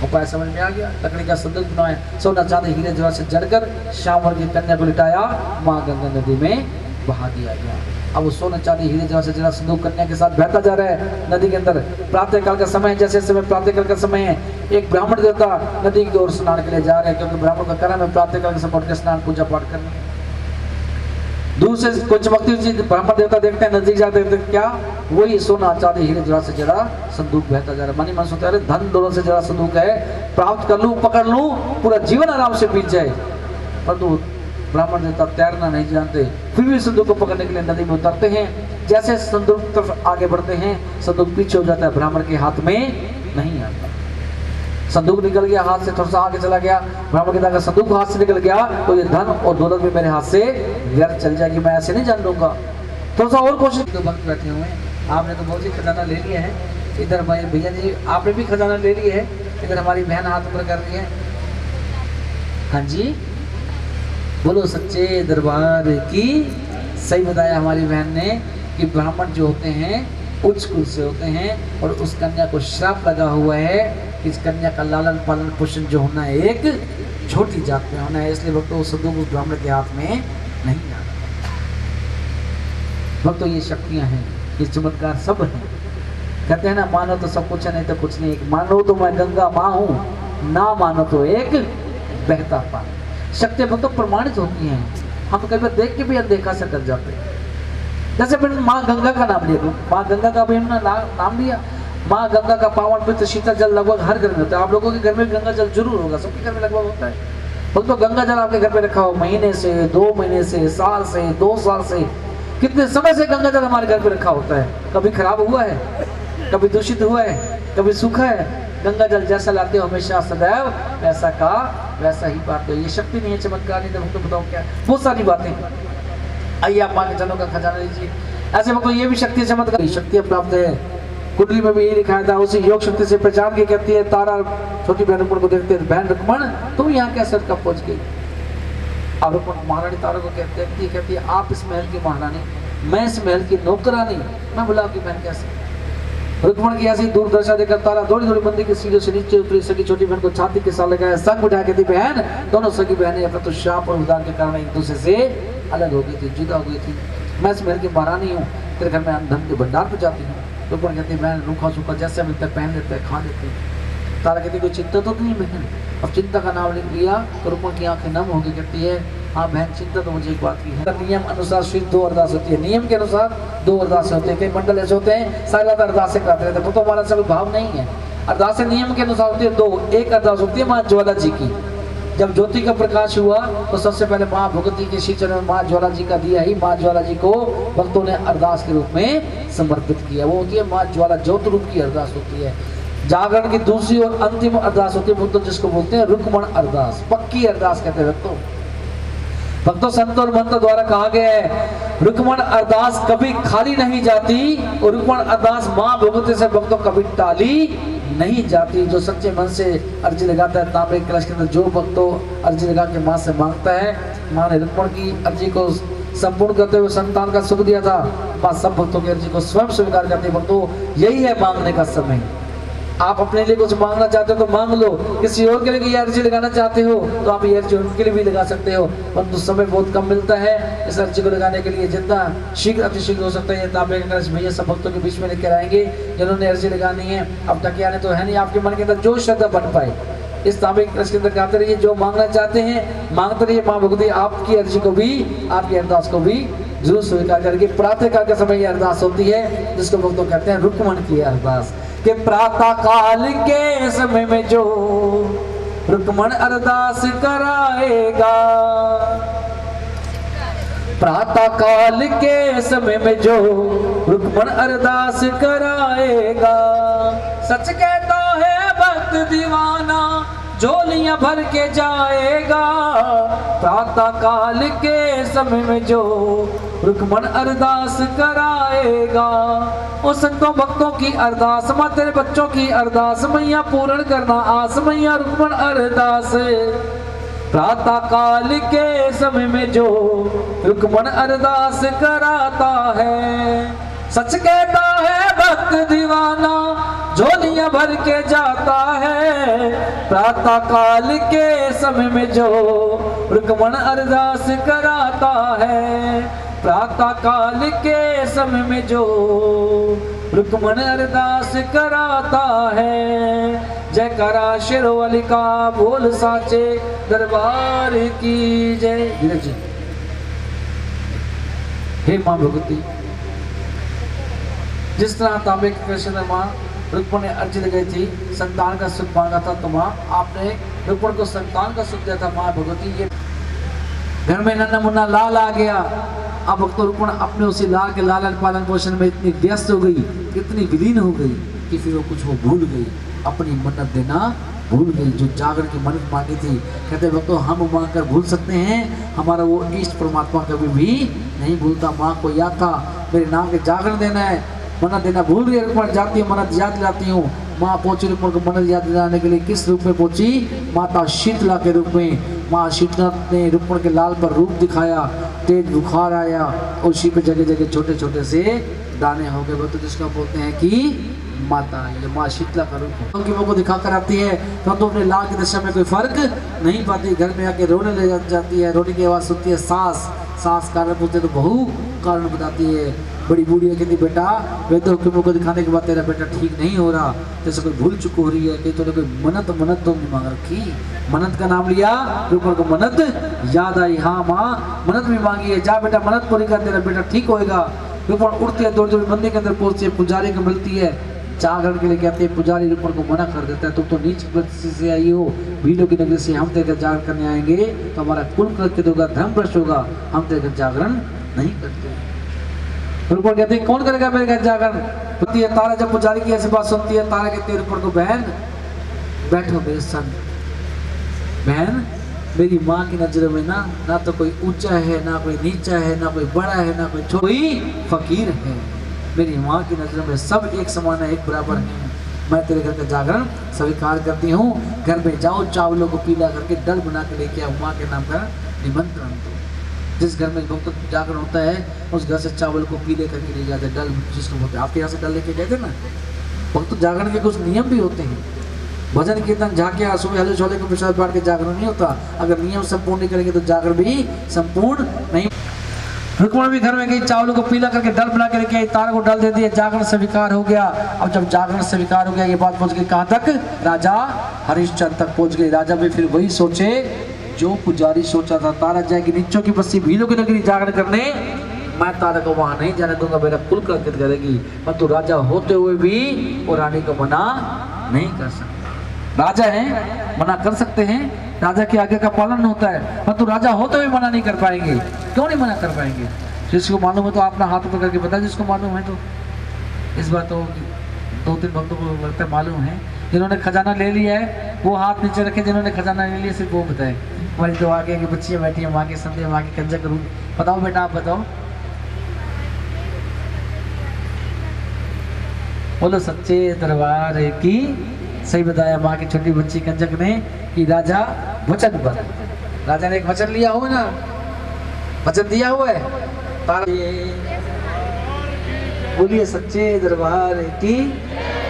[SPEAKER 4] उपाय समझ में आ गया। लकड़ी का संदूक बनवाए, सोना चांदी हीरे जवाहरात से जड़कर श्यामवर की कन्या को लिटाया, माँ गंगा नदी में बहा दिया गया। अब वो सोना चांदी हीरे जवाहरात से जड़ा संदूक कन्या के साथ बहता जा रहा है नदी के अंदर। प्रातः काल का समय, जैसे समय प्रातः काल का समय है, एक ब्राह्मण देवता नदी की ओर स्नान के लिए जा रहे हैं, क्योंकि ब्राह्मण का कर्म है प्रातः काल के समय उठ के स्नान पूजा पाठ करना। दूर से कोई चमकती हुई चीज ब्राह्मण देवता देखते हैं, नजदीक जाते हैं, क्या वही सोना चांदी हीरे जवाहरात से जड़ा संदूक बहता जा रहा है। मनी मन सोचता है धन दौलत से जड़ा संदूक है, प्राप्त कर लूं, पकड़ लूं, पूरा जीवन आराम से बीत जाए। परंतु ब्राह्मण देवता तैरना नहीं जानते, फिर भी संदूक को पकड़ने के लिए नदी में उतरते हैं। जैसे संदूक तरफ आगे बढ़ते हैं, संदूक पीछे हो जाता है, ब्राह्मण के हाथ में नहीं आता। संदूक निकल गया हाथ से, थोड़ा सा आगे चला गया, ब्राह्मण कहता है संदूक हाथ से निकल गया तो ये धन और दौलत भी मेरे हाथ से व्यर्थ चल जाएगी, मैं ऐसे नहीं जान लूंगा। थोड़ा सा और कोशिश। तो भक्त बैठे हुए हैं, आपने तो बहुत ही खजाना ले लिया है, इधर भाई भैया जी आपने भी खजाना ले लिया है, इधर हमारी बहन हाथ ऊपर कर रही है। हाँ जी बोलो सच्चे दरबार की। सही बताया हमारी बहन ने कि ब्राह्मण जो होते हैं उच्च कुल से होते हैं, और उस कन्या को श्राप लगा हुआ है कि इस कन्या का लालन पालन पोषण जो होना है एक छोटी जात में होना है, इसलिए भक्तों संदूक उस ब्राह्मण के हाथ में नहीं जाना। भक्तों ये शक्तियां हैं, ये चमत्कार सब हैं। कहते हैं ना मानो तो सब कुछ है, नहीं तो कुछ नहीं। मानो तो मैं गंगा माँ हूँ, ना मानो तो एक बहता पानी। शक्तियां भक्तों प्रमाणित होती हैं, हम कभी देख के भी अनदेखा से कर जाते हैं। जैसे मैंने माँ गंगा का नाम लिया, माँ गंगा का भी हमने नाम लिया। माँ गंगा का पावन पवित्र शीतल जल लगभग हर घर में होता है। आप लोगों के घर में गंगा जल जरूर होगा, सबके घर में लगभग होता है। भक्तों गंगा जल आपके घर पे रखा हो, महीने से, 2 महीने से, साल से, 2 साल से, कितने समय से गंगा जल हमारे घर पे रखा होता है। कभी खराब हुआ है, कभी दूषित हुआ है, कभी सूखा है। गंगा जल जैसा लाते हो हमेशा सदैव वैसा का वैसा ही पाते हो। ये शक्ति नहीं है, चमत्कार नहीं, तो बताओ क्या, बहुत सारी बातें। आइए आप माँ के चरणों का खजाना लीजिए। ऐसे मतलब ये भी शक्ति चमत्कार शक्तियाँ प्राप्त है। कुंडली में भी ये लिखाया था, उसी योग शक्ति से पहचान के कहती है तारा छोटी बहन रुक्मण को देखते हैं, बहन रुक्मण तुम यहाँ कैसे कब पहुंच गई। अब रुक्मण महारानी तारा को कहती है आप इस महल की महारानी, मैं इस महल की नौकरानी, मैं बुला की बहन कैसे। रुक्मण की ऐसी दूरदर्शा देकर तारा दौड़ी दौड़ी मंदिर की सीढ़ियों से नीचे उतरी, सगी छोटी बहन को छाती के साथ लगाया, संग उठा के थी बहन। दोनों सगी बहनें अपने तो शाप और उदार के कारण एक दूसरे से अलग हो गई थी, जुदा हो गई थी। मैं इस महल की महारानी हूँ, तेरे घर में धन के भंडार पे जाती हूँ। रुक्मण कहती बहन रूखा सूखा जैसे मिलता है पहन लेते हैं, खा लेते हैं। तारा कहती कोई चिंता तो नहीं बहन। अब चिंता का नाम लिख लिया तो रुक्मण की आंखें नम हो गई, कहती है हाँ बहन चिंता तो मुझे एक बात की है। नियम अनुसार सिर्फ 2 अरदास होती है, नियम के अनुसार 2 अरदास होते हैं। कई मंडल ऐसे होते हैं सारी रात अरदास करते रहते हैं, तो हमारा सब भाव नहीं है। अरदास नियम के अनुसार होती है 2। एक अरदास होती है माँ ज्वाला जी की, जब ज्योति का प्रकाश हुआ तो सबसे पहले माँ भगवती के श्री चरण में माँ ज्वाला जी का दिया ही माँ ज्वाला जी को भक्तों ने अरदास के रूप में समर्पित किया। वो होती है माँ ज्वाला ज्योत रूप की अरदास होती है। जागरण की दूसरी और अंतिम अरदास होती है भक्तों जिसको बोलते हैं रुक्मण अरदास, पक्की अरदास कहते हैं भक्तों। भक्तों संतों और मंत्र द्वारा कहा गया है रुक्मण अरदास कभी खाली नहीं जाती और रुक्मण अरदास माँ भगवती से भक्तों कभी टाली नहीं जाती। जो सच्चे मन से अर्जी लगाता है तांबे के कलश के अंदर, जो भक्तों अर्जी लगा के माँ से मांगता है, माँ ने रुक्मण की अर्जी को संपूर्ण करते हुए संतान का सुख दिया था। माँ सब भक्तों की अर्जी को स्वयं स्वीकार करती है। भक्तों यही है मांगने का समय। आप अपने लिए कुछ मांगना चाहते हो तो मांग लो, किसी और के लिए ये अर्जी लगाना चाहते हो तो आप ये अर्जी उनके लिए भी लगा सकते हो, परंतु समय बहुत कम मिलता है इस अर्जी को लगाने के लिए। जितना शीघ्र अतिशीघ्र हो सकता है ये तांबे का कलश भैया सब भक्तों के बीच में लेकर आएंगे जिन्होंने अर्जी लगानी है। अब तक आने तो है नहीं, आपके मन के अंदर जो श्रद्धा बन पाए इस तांबे के कलश के अंदर गाते रहिए, जो मांगना चाहते हैं मांगते रहिए। माँ भगवती आपकी अर्जी को भी, आपकी अरदास को भी जरूर स्वीकार करके। प्रातः काल के समय ये अरदास होती है जिसको भक्तों कहते हैं रुक्मण की अरदास, कि प्रातः काल के समय में जो रुक्मण अरदास कराएगा, प्रातः काल के समय में जो रुक्मण अरदास कराएगा, सच कहता है भक्त दीवाना झोलियां भर के जाएगा। प्रातः काल के समय में जो रुक्मण अरदास कराएगा, ओ संतों भक्तों की अरदास, मां तेरे बच्चों की अरदास मैया पूर्ण करना आस मैया रुक्मण अरदास। प्रातः काल के समय में जो रुक्मण अरदास कराता है, सच कहता है भक्त दीवाना झोलियां भर के जाता है। प्रातः काल के समय में जो रुक्मण अरदास कराता है, प्रातः काल के समय में जो रुक्मण अरदास कराता है। जयकारा शेरोवाली का बोल साचे दरबार की जय। धीरज जी। हे मां भगवती, जिस तरह तांबे के कलश में माँ रुक्मण ने अर्जी लगाई थी, संतान का सुख मांगा था, तो माँ आपने रुक्मण को संतान का सुख दिया था। माँ भगवती ये घर में नन्ना मुन्ना लाल आ गया, अब भक्तों रुक्मण अपने उसी लाल के लालन पालन पोषण में इतनी व्यस्त हो गई, इतनी विलीन हो गई कि फिर वो कुछ वो भूल गई, अपनी मन्नत देना भूल गई। जो जागरण की मन्नत मांगी थी, कहते भक्तों हम मांग कर भूल सकते हैं, हमारा वो इष्ट परमात्मा कभी भी नहीं भूलता। माँ को याद था मेरे नाम के जागरण देना है, मन्नत देना भूल रही है, रुक्मण जाती है मन्नत याद दिलाती हूँ। माँ पहुंची रुक्मण को मन्नत याद दिलाने के लिए, किस रूप में पहुंची? माता शीतला के रूप में। माँ शीतला ने रुक्मण के लाल पर रूप दिखाया, तेज बुखार आया और उसी पे जगह जगह छोटे छोटे से दाने हो गए। तो जिसका बोलते हैं कि माता, ये माँ शीतला का रूप है। उनकी को दिखा कर आती है तो अपने लाल की दशा में कोई फर्क नहीं पाती, घर में आके रोने ले जाती है, रोने की आवाज़ सुनती है सास, सास कारण पूछते तो बहू कारण बताती है। बड़ी बूढ़ी कहती बेटा वैद्य को दिखाने के बाद तेरा बेटा ठीक नहीं हो रहा, जैसे कोई भूल चुक हो रही है कि तूने कोई मन्नत तो मांग रखी। मन्नत का नाम लिया, रुक्मण को मन्नत याद आई, हाँ माँ मन्नत भी मांगी है, जा बेटा मन्नत पूरी कर, तेरा बेटा ठीक होएगा। रुक्मण उठती है, दौड़ मंदिर के अंदर पहुंचती है, पुजारी को मिलती है, जागरण के लिए कहते हैं। पुजारी रुक्मण को मना कर देता है, तुम तो नीच वृत्ति से आई हो, भीलों की नगरी से हम तेरे जागरण करने आएंगे तो हमारा कुल कृत्य होगा, धर्म भ्रष्ट होगा, हम तेरे जागरण नहीं करते। रुक्मण कहते हैं कौन करेगा मेरे घर जागरण? होती है तारा, जब पुजारी की ऐसी बात सुनती है, तारा कहती है रुक्मण को बहन बैठो मेरे संग। बहन मेरी माँ की नजर में ना तो कोई ऊंचा है, ना कोई नीचा है, ना कोई बड़ा है, ना कोई कोई फकीर है। मेरी माँ की नजर में सब एक समान है, एक बराबर है। मैं तेरे घर का जागरण स्वीकार करती हूँ। घर में जाओ, चावलों को पीला करके डल बना के लेके आओ, माँ के नाम का निमंत्रण दो। जिस घर में भक्त जागरण होता है उस घर से चावल को पीले करके ले जाते, डल जिसको बोलते हैं। आपके यहाँ से डल लेके गए थे ना। भक्त जागरण के कुछ नियम भी होते हैं, भजन कीर्तन झाके सुबह हले छोले को प्रसाद बांट के जागरण नहीं होता। अगर नियम संपूर्ण नहीं करेंगे तो जागरण भी संपूर्ण नहीं। रुक्मण भी घर में गई, चावलों को पीला करके डल बना के लेके आई, तारा को डल दे दिया, जागरण स्वीकार हो गया। अब जब जागरण स्वीकार हो गया, ये बात पहुंच गई कहाँ तक? राजा हरिश्चंद्र तक पहुंच गई। राजा भी फिर वही सोचे जो पुजारी सोचा था, तारा जाएगी नीचों की बस्ती भीलों की नगरी जागरण करने, मैं तारा को वहां नहीं जाने दूंगा, मेरा कुल कर्तव्य करेगी। परंतु राजा होते हुए भी वो रानी को मना नहीं कर सकता। राजा है, मना कर सकते हैं, राजा की आज्ञा का पालन होता है, परंतु राजा होते हुए मना नहीं कर पाएंगे। क्यों नहीं मना कर पाएंगे? जिसको मालूम है तो अपना हाथ ऊपर करके बताए, जिसको मालूम है तो। इस बार तो 2-3 भक्तों को लगता है मालूम है। जिन्होंने खजाना ले लिया है वो हाथ नीचे रखे, जिन्होंने खजाना ले लिया सिर्फ वो बताए। हमारी तो आगे की बच्चियाँ बैठी हैं, माँ के संदेह, माँ की कंजक रूप। बताओ बेटा, आप बताओ। बोलो सच्चे दरबार की। सही बताया माँ की छोटी बच्ची कंजक ने कि राजा वचन पर, राजा ने एक वचन लिया हुआ ना, वचन दिया हुआ है। बोलिए सच्चे दरबार की।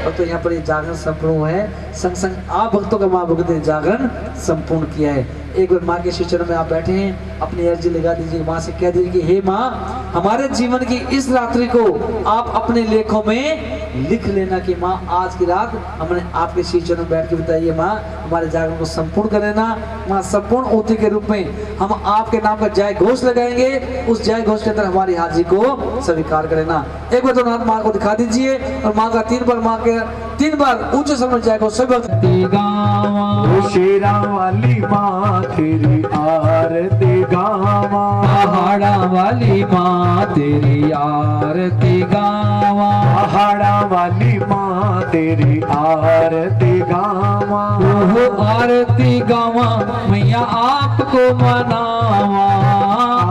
[SPEAKER 4] और तो यहाँ पर ये जागरण संपूर्ण है, संग संग आप भक्तों का माँ भक्त ने जागरण संपूर्ण किया है। एक बार माँ के श्री चरण में आप बैठे हैं, अपनी अर्जी लगा दीजिए, माँ से कह दीजिए कि हे माँ, हमारे जीवन की इस रात्रि को आप अपने लेखों में लिख लेना कि माँ आज की रात हमने आपके श्री चरण में बैठ के बताइए माँ, हमारे जागरण को संपूर्ण कर लेना। माँ संपूर्ण ओती के रूप में हम आपके नाम का जय घोष लगाएंगे, उस जय घोष के अंदर हमारी हाजिरी को स्वीकार कर लेना। एक बार तो नाथ माँ को दिखा दीजिए और माँ का 3 बार, माँ के 3 बार ऊंचे स्वर में जय घोष सभी गावा।
[SPEAKER 2] शेरा वाली माँ तेरी आरती गावा,
[SPEAKER 4] पहाड़ा वाली माँ तेरी आरती गावा,
[SPEAKER 2] पहाड़ा वाली माँ तेरी आरती गावा,
[SPEAKER 4] ओहो आरती गावा मैया आपको मनावा,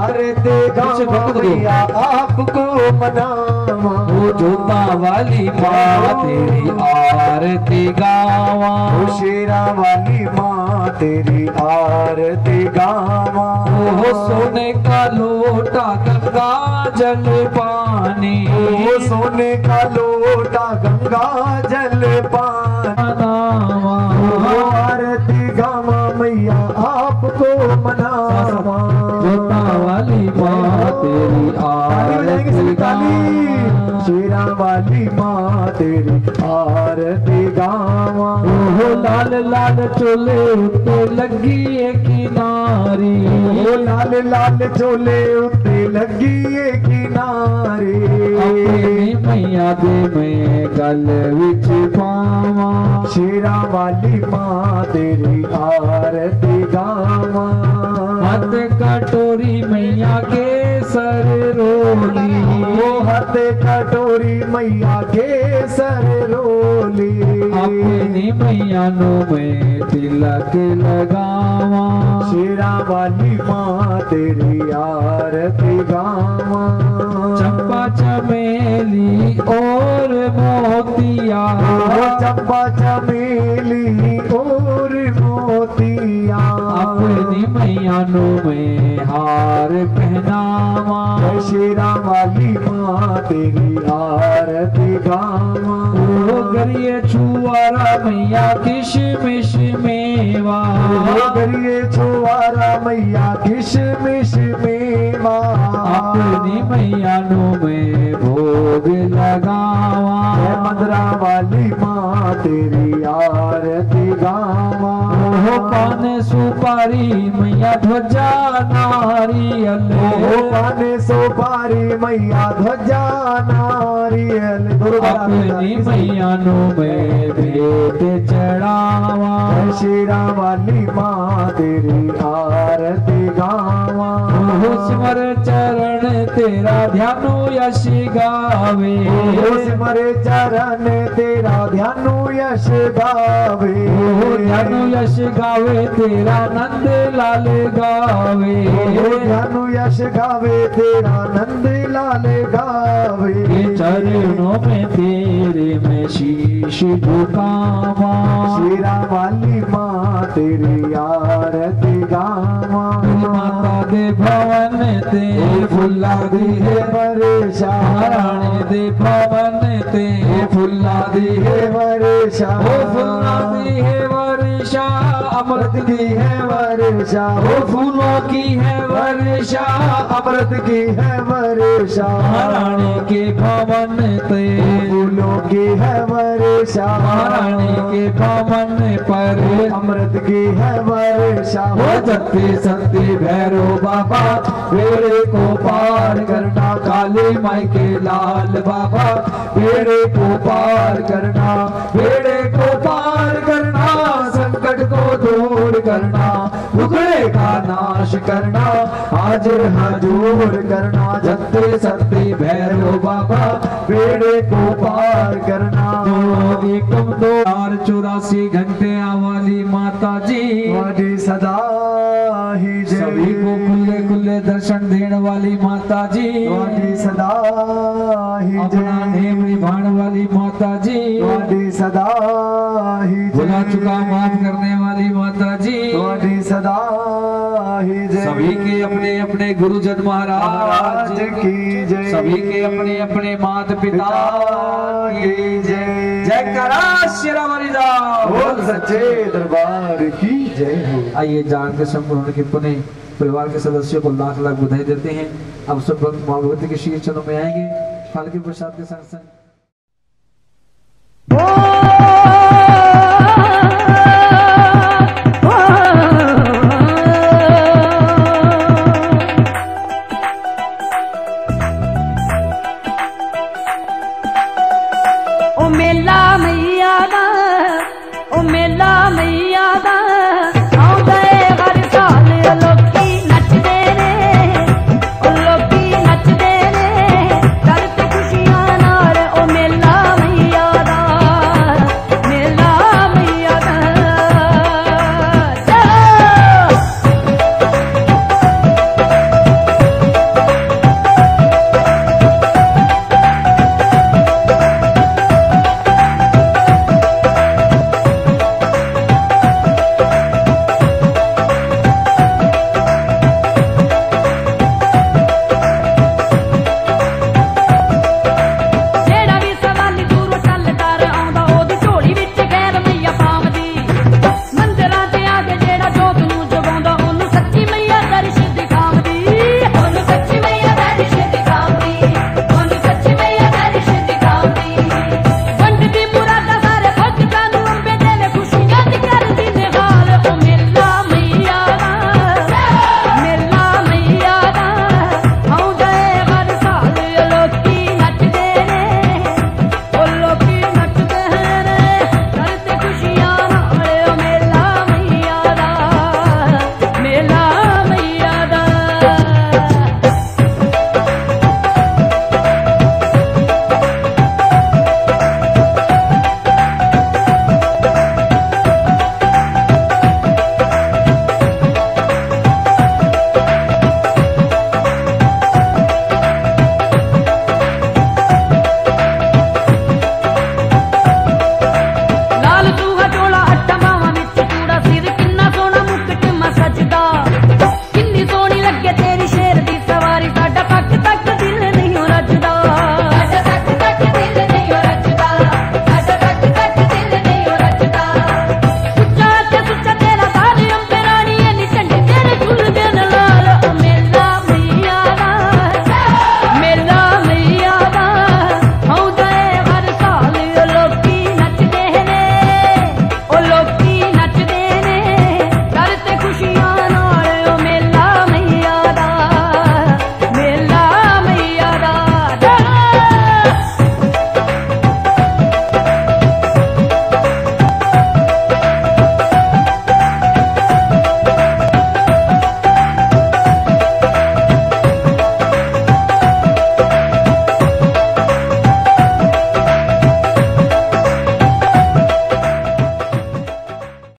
[SPEAKER 2] आरती गावा मैया आपको मनावा,
[SPEAKER 4] ओ जोता वाली माँ तेरी आरती गावा,
[SPEAKER 2] ओ शेरा वाली माँ तेरी आरती गावा,
[SPEAKER 4] ओहो सोने का लोटा गंगा जल पानी,
[SPEAKER 2] ओ सोने का लोटा गंगा जल पानी, ओ आरती गावा मैया आपको मनावा,
[SPEAKER 4] जोता वाली माँ तेरी आरती गावा,
[SPEAKER 2] शेरा वाली माँ तेरी आरती गावा,
[SPEAKER 4] ओहो लाल लाल चोले उत्ते लगी एक नारी,
[SPEAKER 2] ओ लाल लाल चोले उत्ते लगी एक किनारे,
[SPEAKER 4] अपनी मैया दे मैं गल विच पावा,
[SPEAKER 2] शेरा वाली माँ तेरी आरती गावा,
[SPEAKER 4] हाथ कटोरी मैया के सर रोली,
[SPEAKER 2] ओ हाथ कटोरी मैया के सर रोली,
[SPEAKER 4] अपनी मैया नो मैं तिलक लगावा,
[SPEAKER 2] शेरा वाली माँ तेरी आरती गावा,
[SPEAKER 4] चंपा चमेली और मोतिया,
[SPEAKER 2] ओ चंपा चमेली और मोतिया,
[SPEAKER 4] अपनी मैया नो में हार पहनावा,
[SPEAKER 2] शेरा वाली माँ तेरी आरती गावा,
[SPEAKER 4] ओ गरिए छुआरा मैया किशमिश मेवा,
[SPEAKER 2] ओ गरिए छुआरा मैया किशमिश मेवा,
[SPEAKER 4] अपनी मैया नो में भोग लगावा,
[SPEAKER 2] मदरा वाली माँ तेरी आरती गावा,
[SPEAKER 4] ओ पान सुपारी मैया ध्वजा नारियल,
[SPEAKER 2] ओ पाने सुपारी मैया ध्वजा नारियल,
[SPEAKER 4] अपनी मैया नो में भेंट चढ़ावा,
[SPEAKER 2] शेरा वाली माँ तेरी आरती गावा,
[SPEAKER 4] ओ सिमर चरण तेरा ध्यानो यश गावे,
[SPEAKER 2] ओ सिमरे चरण तेरा ध्यानो यश गावे,
[SPEAKER 4] ओ ध्यानो यश गावे तेरा नंद लाल गावे,
[SPEAKER 2] ओ ध्यानो यश गावे तेरा नंद लाल गावे,
[SPEAKER 4] ये चरणों में तेरे मैं शीश झुकावा,
[SPEAKER 2] शेरा वाली माँ तेरी आरती गावा,
[SPEAKER 4] माता दे भवन ते फुल्ला दी है
[SPEAKER 2] वर्षा,
[SPEAKER 4] रानी दे भवन ते फुल्ला दी है
[SPEAKER 2] वर्षा,
[SPEAKER 4] ओ फुल्ला दी है वर्षा, अमृत
[SPEAKER 2] की है वर्षा,
[SPEAKER 4] ओ फूलों की है वर्षा,
[SPEAKER 2] अमृत की है वर्षा,
[SPEAKER 4] रानी के भवन ते
[SPEAKER 2] फूलों की है वर्षा,
[SPEAKER 4] रानी के भवन पर
[SPEAKER 2] अमृत की है वर्षा,
[SPEAKER 4] ओ सत्य सत्य भैरव बाबा बेड़े को पार करना, काली माई के लाल बाबा बेड़े को पार करना, बेड़े को पार करना,
[SPEAKER 2] करना, टुकड़े का नाश करना, हाजिर हजूर करना, जत्ते सत्ते भैरव बाबा बेड़े को पार करना।
[SPEAKER 5] एकम 284 घंटे वाली माता जी
[SPEAKER 2] वादी सदा ही जय।
[SPEAKER 5] सभी को खुले खुले दर्शन देने वाली माता जी
[SPEAKER 2] वादी सदा ही
[SPEAKER 5] अपना
[SPEAKER 2] जय।
[SPEAKER 5] नेम निभाने वाली माता जी
[SPEAKER 2] वादी सदा ही जय।
[SPEAKER 5] भुला चुका माफ करने वाली माता जी
[SPEAKER 2] वादी सदा ही जय।
[SPEAKER 5] सभी के अपने अपने गुरुजन महाराज
[SPEAKER 2] की जय।
[SPEAKER 5] सभी के अपने अपने माता पिता
[SPEAKER 2] की जय।
[SPEAKER 5] जय करा शेरावाली
[SPEAKER 2] बोल सच्चे दरबार की जय हो।
[SPEAKER 5] आइए जान के संपूर्ण के पुनः परिवार के सदस्यों को लाख लाख बधाई देते हैं। अब सब भक्त माँ भगवती के शीर्ष चरणों में आएंगे फल के प्रसाद के संग संग